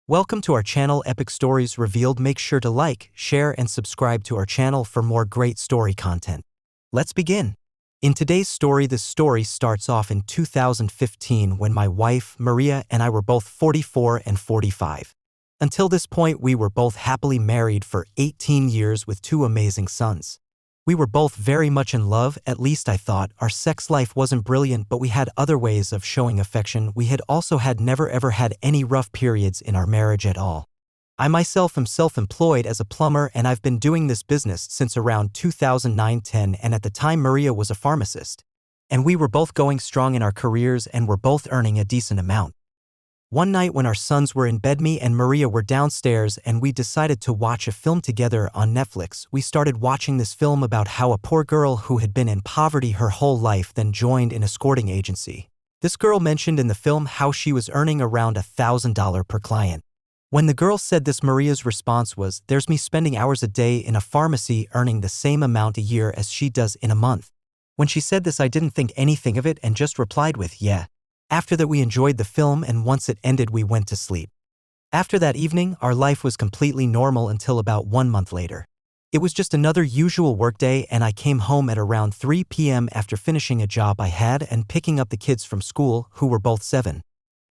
Welcome to our channel Epic Stories Revealed. Make sure to like, share, and subscribe to our channel for more great story content. Let's begin. In today's story, this story starts off in 2015 when my wife, Maria, and I were both 44 and 45. Until this point, we were both happily married for 18 years with two amazing sons. We were both very much in love, at least I thought. Our sex life wasn't brilliant, but we had other ways of showing affection. We had also never ever had any rough periods in our marriage at all. I myself am self-employed as a plumber, and I've been doing this business since around 2009-10, and at the time Maria was a pharmacist. And we were both going strong in our careers and were both earning a decent amount. One night when our sons were in bed, me and Maria were downstairs and we decided to watch a film together on Netflix. We started watching this film about how a poor girl who had been in poverty her whole life then joined an escorting agency. This girl mentioned in the film how she was earning around $1,000 per client. When the girl said this, Maria's response was, "There's me spending hours a day in a pharmacy earning the same amount a year as she does in a month." When she said this, I didn't think anything of it and just replied with, "Yeah." After that, we enjoyed the film, and once it ended, we went to sleep. After that evening, our life was completely normal until about 1 month later. It was just another usual workday, and I came home at around 3 p.m. after finishing a job I had and picking up the kids from school, who were both 7.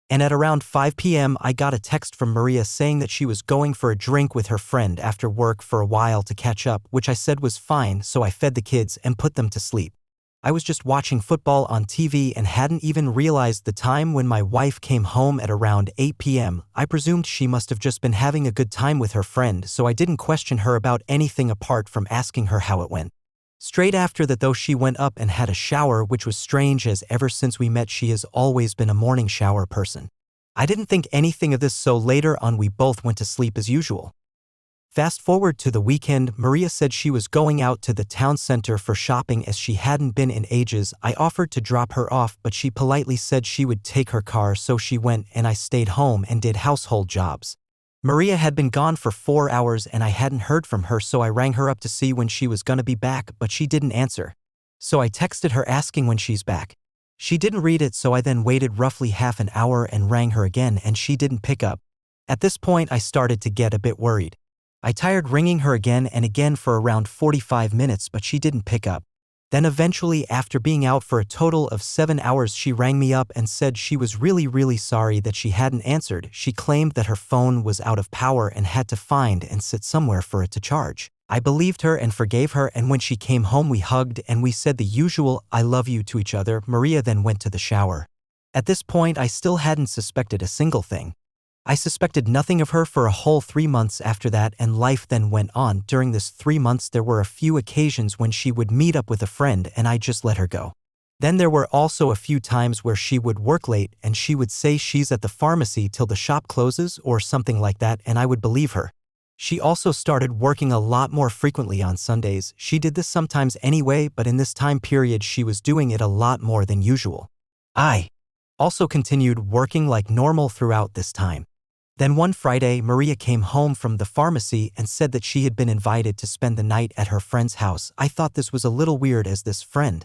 And at around 5 p.m., I got a text from Maria saying that she was going for a drink with her friend after work for a while to catch up, which I said was fine, so I fed the kids and put them to sleep. I was just watching football on TV and hadn't even realized the time when my wife came home at around 8 p.m. I presumed she must have just been having a good time with her friend, so I didn't question her about anything apart from asking her how it went. Straight after that, though, she went up and had a shower, which was strange as ever since we met she has always been a morning shower person. I didn't think anything of this, so later on we both went to sleep as usual. Fast forward to the weekend, Maria said she was going out to the town center for shopping as she hadn't been in ages. I offered to drop her off, but she politely said she would take her car, so she went and I stayed home and did household jobs. Maria had been gone for 4 hours and I hadn't heard from her, so I rang her up to see when she was gonna be back, but she didn't answer. So I texted her asking when she's back. She didn't read it, so I then waited roughly half an hour and rang her again, and she didn't pick up. At this point, I started to get a bit worried. I tried ringing her again and again for around 45 minutes, but she didn't pick up. Then eventually, after being out for a total of 7 hours, she rang me up and said she was really sorry that she hadn't answered. She claimed that her phone was out of power and had to find and sit somewhere for it to charge. I believed her and forgave her, and when she came home we hugged and we said the usual "I love you" to each other. Maria then went to the shower. At this point, I still hadn't suspected a single thing. I suspected nothing of her for a whole 3 months after that, and life then went on. During this 3 months, there were a few occasions when she would meet up with a friend and I just let her go. Then there were also a few times where she would work late and she would say she's at the pharmacy till the shop closes or something like that, and I would believe her. She also started working a lot more frequently on Sundays. She did this sometimes anyway, but in this time period she was doing it a lot more than usual. I also continued working like normal throughout this time. Then one Friday, Maria came home from the pharmacy and said that she had been invited to spend the night at her friend's house. I thought this was a little weird, as this friend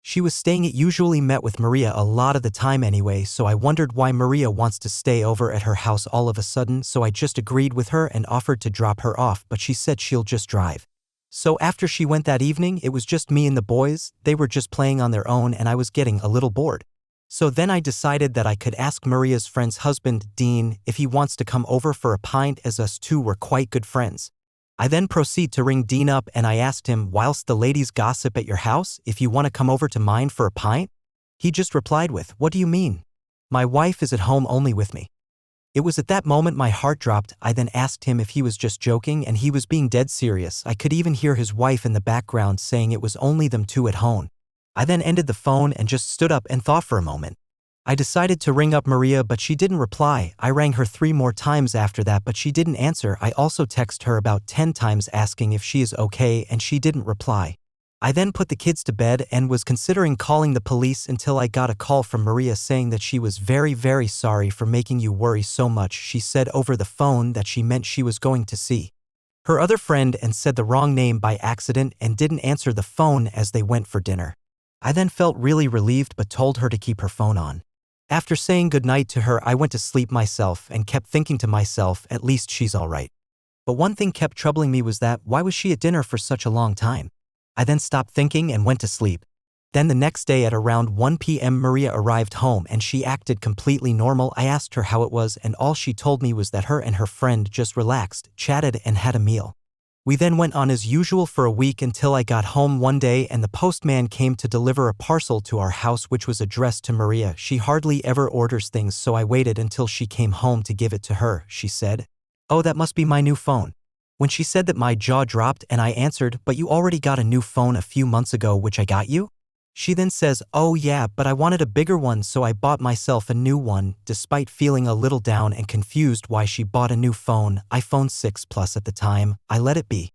she was staying at usually met with Maria a lot of the time anyway, so I wondered why Maria wants to stay over at her house all of a sudden, so I just agreed with her and offered to drop her off, but she said she'll just drive. So after she went that evening, it was just me and the boys. They were just playing on their own and I was getting a little bored. So then I decided that I could ask Maria's friend's husband, Dean, if he wants to come over for a pint, as us two were quite good friends. I then proceed to ring Dean up and I asked him, "Whilst the ladies gossip at your house, if you want to come over to mine for a pint?" He just replied with, "What do you mean? My wife is at home only with me." It was at that moment my heart dropped. I then asked him if he was just joking, and he was being dead serious. I could even hear his wife in the background saying it was only them two at home. I then ended the phone and just stood up and thought for a moment. I decided to ring up Maria, but she didn't reply. I rang her 3 more times after that, but she didn't answer. I also texted her about 10 times asking if she is okay, and she didn't reply. I then put the kids to bed and was considering calling the police until I got a call from Maria saying that she was very sorry for making you worry so much. She said over the phone that she meant she was going to see her other friend and said the wrong name by accident and didn't answer the phone as they went for dinner. I then felt really relieved but told her to keep her phone on. After saying goodnight to her, I went to sleep myself and kept thinking to myself, at least she's alright. But one thing kept troubling me was that, why was she at dinner for such a long time? I then stopped thinking and went to sleep. Then the next day at around 1 p.m. Maria arrived home and she acted completely normal. I asked her how it was and all she told me was that her and her friend just relaxed, chatted and had a meal. We then went on as usual for a week until I got home one day and the postman came to deliver a parcel to our house which was addressed to Maria. She hardly ever orders things, so I waited until she came home to give it to her. She said, "Oh, that must be my new phone." When she said that, my jaw dropped and I answered, "But you already got a new phone a few months ago which I got you?" She then says, "Oh yeah, but I wanted a bigger one so I bought myself a new one." Despite feeling a little down and confused why she bought a new phone, iPhone 6 Plus at the time, I let it be.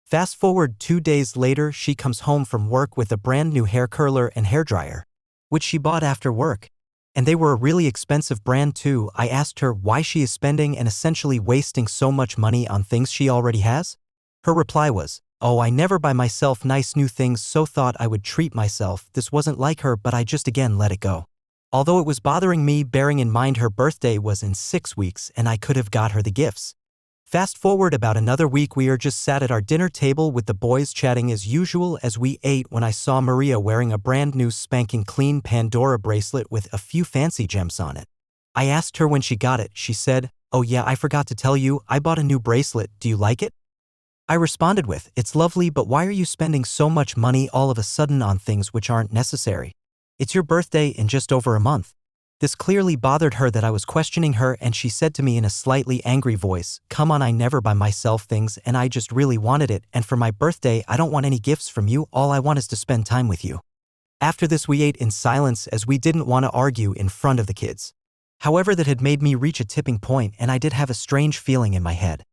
Fast forward 2 days later, she comes home from work with a brand new hair curler and hairdryer, which she bought after work. And they were a really expensive brand too. I asked her why she is spending and essentially wasting so much money on things she already has. Her reply was, "Oh, I never buy myself nice new things, so thought I would treat myself." This wasn't like her, but I just again let it go. Although it was bothering me, bearing in mind her birthday was in 6 weeks and I could have got her the gifts. Fast forward about another week, we are just sat at our dinner table with the boys chatting as usual as we ate when I saw Maria wearing a brand new spanking clean Pandora bracelet with a few fancy gems on it. I asked her when she got it. She said, "Oh yeah, I forgot to tell you, I bought a new bracelet. Do you like it?" I responded with, "It's lovely, but why are you spending so much money all of a sudden on things which aren't necessary? It's your birthday in just over a month." This clearly bothered her that I was questioning her, and she said to me in a slightly angry voice, "Come on, I never buy myself things and I just really wanted it, and for my birthday I don't want any gifts from you, all I want is to spend time with you." After this we ate in silence as we didn't want to argue in front of the kids. However, that had made me reach a tipping point and I did have a strange feeling in my head.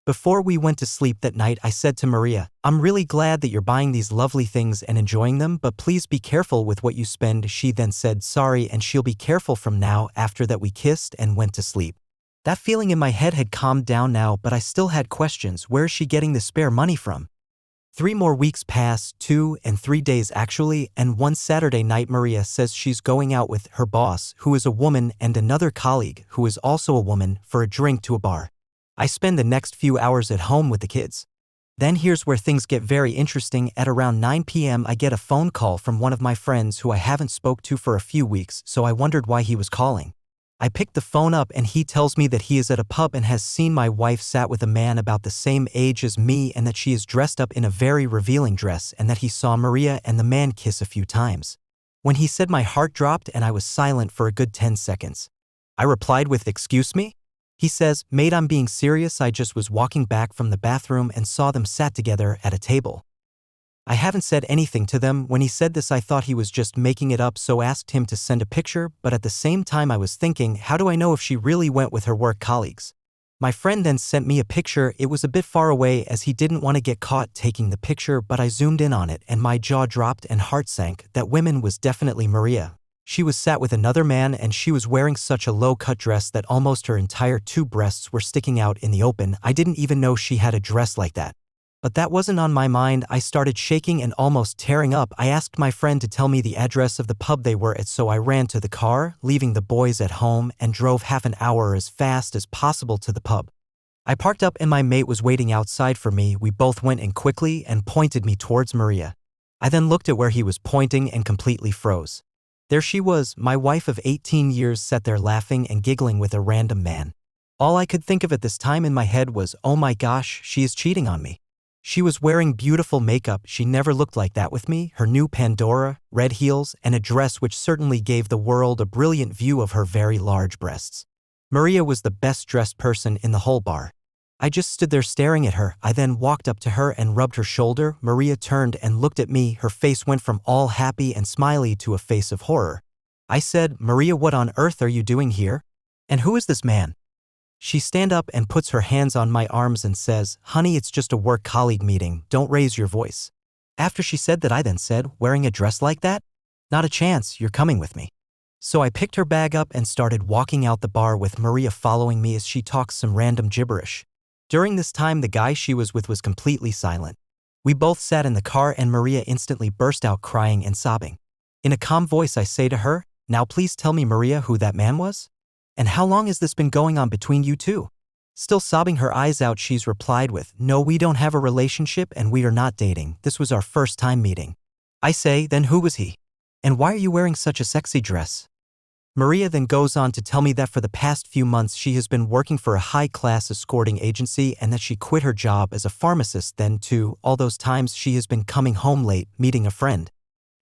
Before we went to sleep that night, I said to Maria, "I'm really glad that you're buying these lovely things and enjoying them, but please be careful with what you spend." She then said sorry and she'll be careful from now. After that we kissed and went to sleep. That feeling in my head had calmed down now, but I still had questions. Where is she getting the spare money from? 3 more weeks pass, 2 and 3 days actually, and one Saturday night Maria says she's going out with her boss, who is a woman, and another colleague, who is also a woman, for a drink to a bar. I spend the next few hours at home with the kids. Then here's where things get very interesting. At around 9 p.m. I get a phone call from one of my friends who I haven't spoke to for a few weeks, so I wondered why he was calling. I picked the phone up and he tells me that he is at a pub and has seen my wife sat with a man about the same age as me and that she is dressed up in a very revealing dress and that he saw Maria and the man kiss a few times. When he said, my heart dropped and I was silent for a good 10 seconds. I replied with, "Excuse me?" He says, "Mate, I'm being serious. I just was walking back from the bathroom and saw them sat together at a table." I haven't said anything to them. When he said this, I thought he was just making it up, so asked him to send a picture, but at the same time I was thinking, how do I know if she really went with her work colleagues? My friend then sent me a picture. It was a bit far away as he didn't want to get caught taking the picture, but I zoomed in on it and my jaw dropped and heart sank. That woman was definitely Maria. She was sat with another man and she was wearing such a low-cut dress that almost her entire 2 breasts were sticking out in the open. I didn't even know she had a dress like that. But that wasn't on my mind. I started shaking and almost tearing up. I asked my friend to tell me the address of the pub they were at, so I ran to the car, leaving the boys at home, and drove half an hour as fast as possible to the pub. I parked up and my mate was waiting outside for me. We both went in quickly and pointed me towards Maria. I then looked at where he was pointing and completely froze. There she was, my wife of 18 years, sat there laughing and giggling with a random man. All I could think of at this time in my head was, oh my gosh, she is cheating on me. She was wearing beautiful makeup. She never looked like that with me. Her new Pandora, red heels, and a dress which certainly gave the world a brilliant view of her very large breasts. Maria was the best dressed person in the whole bar. I just stood there staring at her. I then walked up to her and rubbed her shoulder. Maria turned and looked at me. Her face went from all happy and smiley to a face of horror. I said, "Maria, what on earth are you doing here? And who is this man?" She stands up and puts her hands on my arms and says, "Honey, it's just a work colleague meeting. Don't raise your voice." After she said that, I then said, "Wearing a dress like that? Not a chance, you're coming with me." So I picked her bag up and started walking out the bar with Maria following me as she talks some random gibberish. During this time, the guy she was with was completely silent. We both sat in the car and Maria instantly burst out crying and sobbing. In a calm voice, I say to her, Now please tell me, Maria, who that man was? And how long has this been going on between you two? Still sobbing her eyes out, she's replied with, "No, we don't have a relationship and we are not dating. This was our first time meeting." I say, "Then who was he? And why are you wearing such a sexy dress?" Maria then goes on to tell me that for the past few months she has been working for a high-class escorting agency and that she quit her job as a pharmacist then too. All those times she has been coming home late, meeting a friend.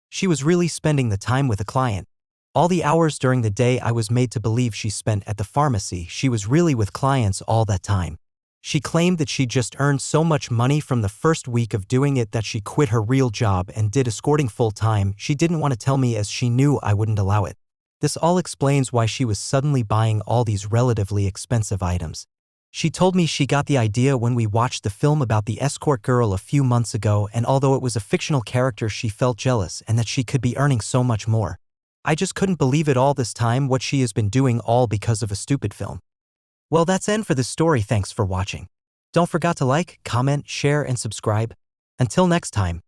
She was really spending the time with a client. All the hours during the day I was made to believe she spent at the pharmacy, she was really with clients all that time. She claimed that she just earned so much money from the first week of doing it that she quit her real job and did escorting full-time. She didn't want to tell me as she knew I wouldn't allow it. This all explains why she was suddenly buying all these relatively expensive items. She told me she got the idea when we watched the film about the escort girl a few months ago, and although it was a fictional character, she felt jealous and that she could be earning so much more. I just couldn't believe it all this time, what she has been doing all because of a stupid film. Well, that's end for this story. Thanks for watching. Don't forget to like, comment, share, and subscribe. Until next time.